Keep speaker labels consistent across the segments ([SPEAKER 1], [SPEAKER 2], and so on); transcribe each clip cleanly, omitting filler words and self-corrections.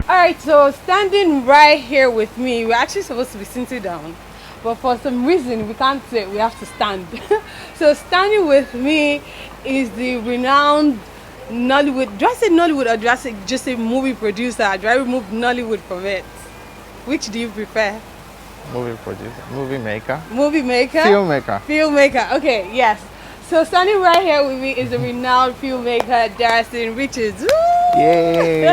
[SPEAKER 1] All right, so standing right here with me, we're actually supposed to be sitting down, but for some reason we can't sit, we have to stand. So standing with me is the renowned Nollywood, do I say Nollywood or do I say just a movie producer? Do I remove Nollywood from it? Which do you prefer?
[SPEAKER 2] Movie producer, movie maker,
[SPEAKER 1] Movie maker?
[SPEAKER 2] filmmaker.
[SPEAKER 1] Filmmaker, okay, yes. So standing right here with me is the renowned filmmaker Darasen Richards. Woo!
[SPEAKER 2] Yay!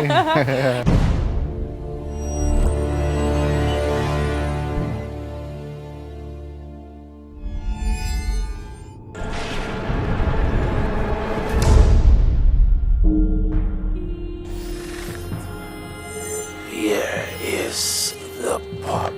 [SPEAKER 3] Here is the pot.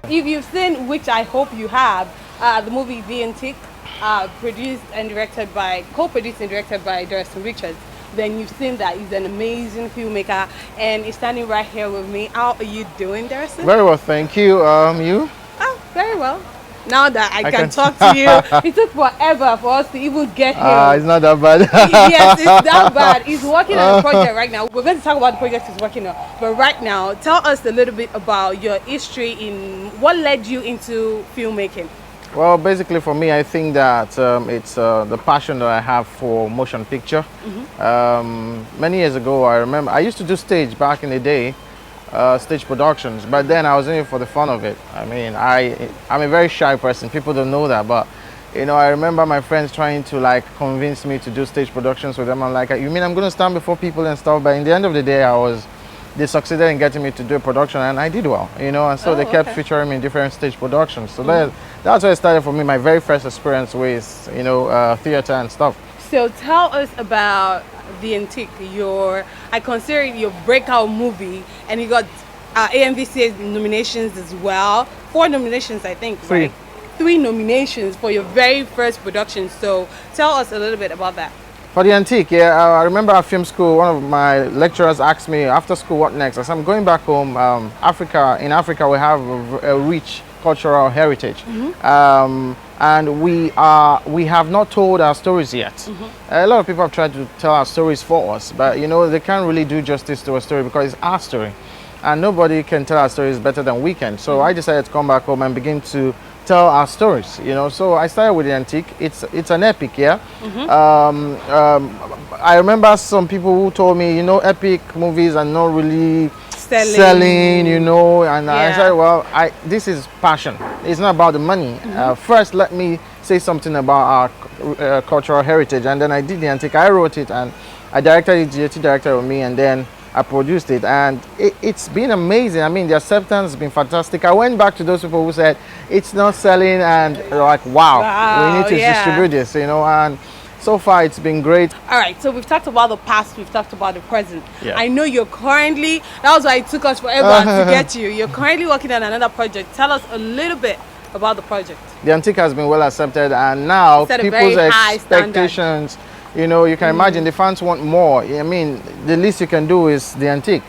[SPEAKER 1] If you've seen, which I hope you have, the movie The Antique, co-produced and directed by Darasen Richards, then you've seen that he's an amazing filmmaker and he's standing right here with me. How are you doing, Darasen?
[SPEAKER 2] Very well, thank you. You?
[SPEAKER 1] Oh, very well. Now that I can
[SPEAKER 2] can-
[SPEAKER 1] talk to you, it took forever for us to even get here.
[SPEAKER 2] It's not that bad.
[SPEAKER 1] Yes, it's that bad. He's working on a project right now. We're going to talk about the project he's working on. But right now, tell us a little bit about your history in what led you into filmmaking.
[SPEAKER 2] Well, basically for me, I think that it's the passion that I have for motion picture. Many years ago, I remember I used to do stage back in the day, stage productions, but then I was in it for the fun of it. I mean, I'm a very shy person. People don't know that, but you know, I remember my friends trying to like convince me to do stage productions with them. I'm like, you mean I'm going to stand before people and stuff? But in the end of the day, they succeeded in getting me to do a production, and I did well, you know, and so they kept featuring me in different stage productions. So that's where it started for me, my very first experience with, you know, theater and stuff.
[SPEAKER 1] So tell us about The Antique, I consider it your breakout movie, and you got AMVCA nominations as well. 4 nominations, I think,
[SPEAKER 2] 3.
[SPEAKER 1] right? 3 nominations for your very first production. So tell us a little bit about that.
[SPEAKER 2] For The Antique, yeah, I remember at film school, one of my lecturers asked me after school, what next? I said, I'm going back home. In Africa, we have a rich cultural heritage. And we have not told our stories yet. A lot of people have tried to tell our stories for us, but you know, they can't really do justice to a story because it's our story. And nobody can tell our stories better than we can. So I decided to come back home and begin to tell our stories, you know. So I started with The Antique. It's an epic, yeah. I remember some people who told me, you know, epic movies are not really selling, you know, and I said, well, this is passion. It's not about the money. First, let me say something about our cultural heritage, and then I did The Antique. I wrote it, and I directed it. GT directed with me, and then I produced it, and it's been amazing. I mean, the acceptance has been fantastic. I went back to those people who said it's not selling, and they're like, wow, we need to distribute this, you know, and so far it's been great.
[SPEAKER 1] All right, so we've talked about the past, we've talked about the present.
[SPEAKER 2] Yeah.
[SPEAKER 1] I know you're currently, that was why it took us forever to get you. You're currently working on another project. Tell us a little bit about the project.
[SPEAKER 2] The Antique has been well accepted, and now
[SPEAKER 1] Set a
[SPEAKER 2] people's
[SPEAKER 1] very high
[SPEAKER 2] expectations, you know, you can imagine the fans want more. I mean, the least you can do is The Antique,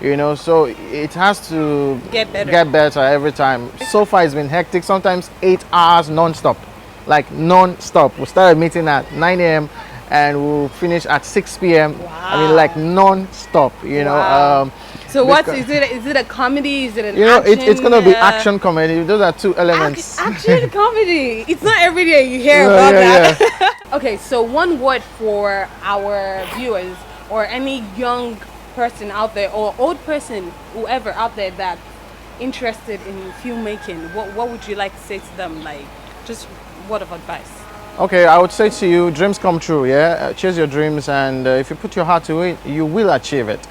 [SPEAKER 2] you know, so it has to
[SPEAKER 1] Get better
[SPEAKER 2] every time. So far it's been hectic, sometimes 8 hours non-stop, like non-stop. We started meeting at 9 a.m. and we'll finish at 6 p.m. I mean, like non-stop, you know.
[SPEAKER 1] So what is it? Is it a comedy? Is it an
[SPEAKER 2] you know,
[SPEAKER 1] action?
[SPEAKER 2] it's going to be action comedy. Those are 2 elements.
[SPEAKER 1] Action comedy. It's not every day you hear about that. Okay, so one word for our viewers or any young person out there or old person, whoever out there that's interested in filmmaking, what would you like to say to them? Like, just word of advice.
[SPEAKER 2] Okay, I would say to you, dreams come true, yeah? Chase your dreams, and if you put your heart to it, you will achieve it.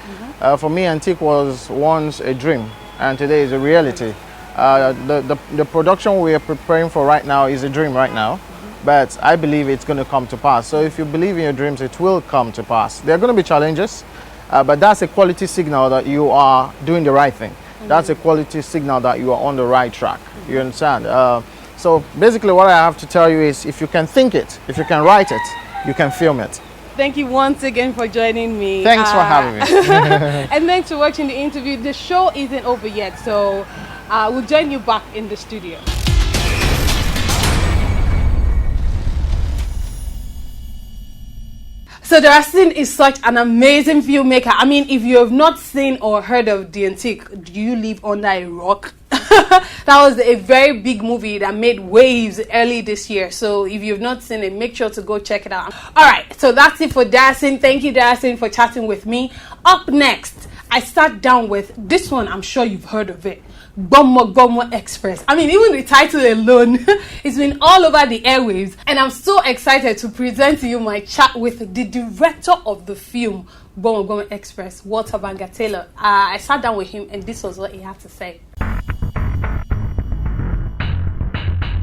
[SPEAKER 2] For me, Antique was once a dream, and today is a reality. The production we are preparing for right now is a dream right now, but I believe it's going to come to pass. So if you believe in your dreams, it will come to pass. There are going to be challenges, but that's a quality signal that you are doing the right thing. That's a quality signal that you are on the right track. You understand? So basically what I have to tell you is, if you can think it, if you can write it, you can film it.
[SPEAKER 1] Thank you once again for joining me.
[SPEAKER 2] Thanks for having me.
[SPEAKER 1] And thanks for watching the interview. The show isn't over yet, so we'll join you back in the studio. So Darasen is such an amazing filmmaker. I mean, if you have not seen or heard of The Antique, do you live under a rock? That was a very big movie that made waves early this year. So if you've not seen it, make sure to go check it out. Alright, so that's it for Darasen. Thank you, Darasen, for chatting with me. Up next, I sat down with this one. I'm sure you've heard of it. Gomo Express. I mean, even the title alone, it's been all over the airwaves, and I'm so excited to present to you my chat with the director of the film Gomo Express, Walter Taylor. I sat down with him, and this was what he had to say.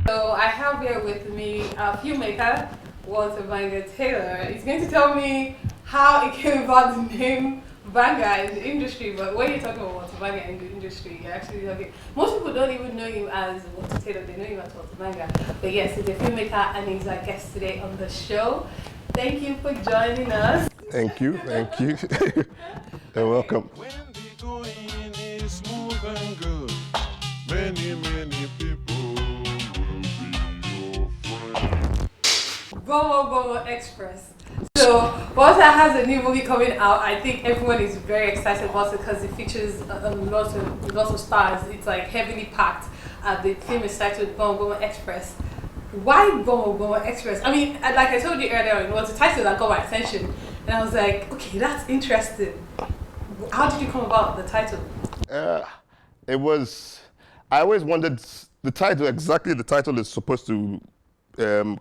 [SPEAKER 1] So I have here with me a filmmaker, Walter Taylor. He's going to tell me how it came about the name Banga in the industry. But when you talk about Walter Banga in the industry, you're actually okay. Most people don't even know you as Walter Taylor, they know you as Walter Banga. But yes, he's a filmmaker and he's our guest today on the show. Thank you for joining us.
[SPEAKER 4] Thank you. You're welcome.
[SPEAKER 3] When the going is moving good, many people will be your friend.
[SPEAKER 1] Gomo Express. So Walter has a new movie coming out. I think everyone is very excited about it because it features lots of stars. It's like heavily packed. The film is titled Gomo Express. Why Gomo Express? I mean, like I told you earlier, it was a title that got my attention, and I was like, okay, that's interesting. How did you come about the title?
[SPEAKER 4] I always wondered the title. Exactly, the title is supposed to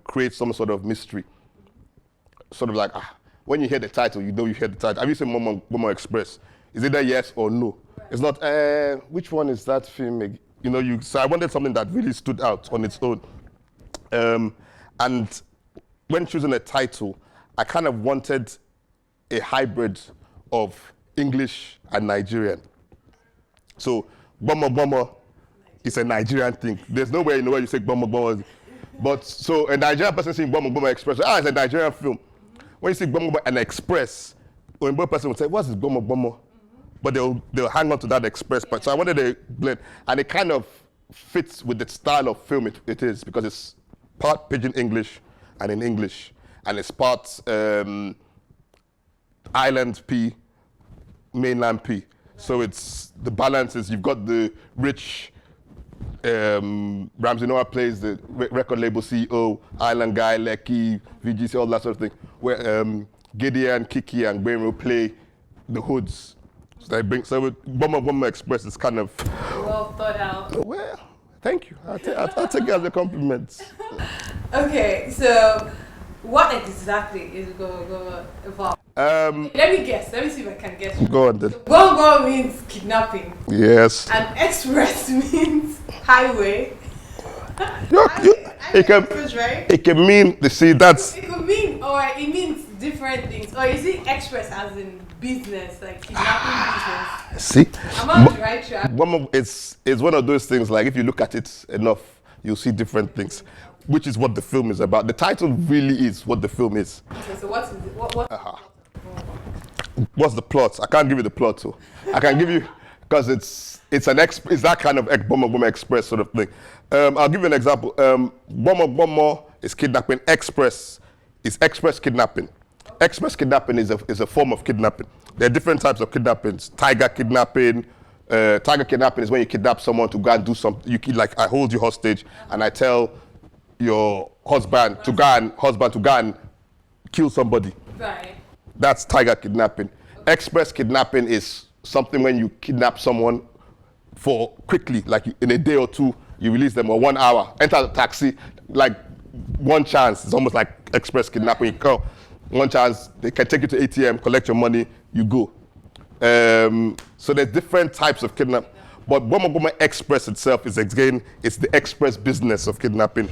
[SPEAKER 4] create some sort of mystery. Sort of like, when you hear the title, you know you hear the title. Have you seen Momo Express? Is it a yes or no? Right. It's not, which one is that film? You know, so I wanted something that really stood out on its own. And when choosing a title, I kind of wanted a hybrid of English and Nigerian. So, Bomo is a Nigerian thing. There's nowhere in the world you say Bomo. But so a Nigerian person saying Gomo Express, it's a Nigerian film. When you see Gomo and Express, a Igbo person will say, what's this Gomo? But they'll hang on to that Express part. So I wanted a blend, and it kind of fits with the style of film it is, because it's part Pidgin English and in English, and it's part Island P, mainland P. So it's the balance is you've got the rich. Ramsey Noah plays the record label CEO, Island Guy, Lekki, VGC, all that sort of thing. Where Gideon, Kiki, and Benro play the hoods. So with Gomo Express is kind of
[SPEAKER 1] well thought out.
[SPEAKER 4] Well, thank you. I'll take it as a compliment.
[SPEAKER 1] Okay, so what exactly is Gomo involved? Let me guess. Let me see if I can guess.
[SPEAKER 4] Go on then.
[SPEAKER 1] Gomo means kidnapping.
[SPEAKER 4] Yes.
[SPEAKER 1] And express means highway.
[SPEAKER 4] It can mean, that's...
[SPEAKER 1] It could mean, or it means different things. Or is it express as in business, like kidnapping business?
[SPEAKER 4] See?
[SPEAKER 1] I'm on the right track.
[SPEAKER 4] It's one of those things, like if you look at it enough, you'll see different things, which is what the film is about. The title really is what the film is.
[SPEAKER 1] Okay, so what is it? What?
[SPEAKER 4] What's the plot? I can't give you the plot, so I can give you, because it's that kind of Gomo Express sort of thing. I'll give you an example. Gomo is kidnapping. Express is express kidnapping. Express kidnapping is a form of kidnapping. There are different types of kidnappings. Tiger kidnapping. Tiger kidnapping is when you kidnap someone to go and do something. Like I hold you hostage and I tell your husband to go and kill somebody.
[SPEAKER 1] Right.
[SPEAKER 4] That's tiger kidnapping. Okay. Express kidnapping is something when you kidnap someone for quickly, like in a day or two, you release them, or 1 hour, enter the taxi, like one chance. It's almost like express kidnapping. You come, one chance, they can take you to ATM, collect your money, you go. So there's different types of kidnapping. But Gomo Express itself is, again, it's the express business of kidnapping.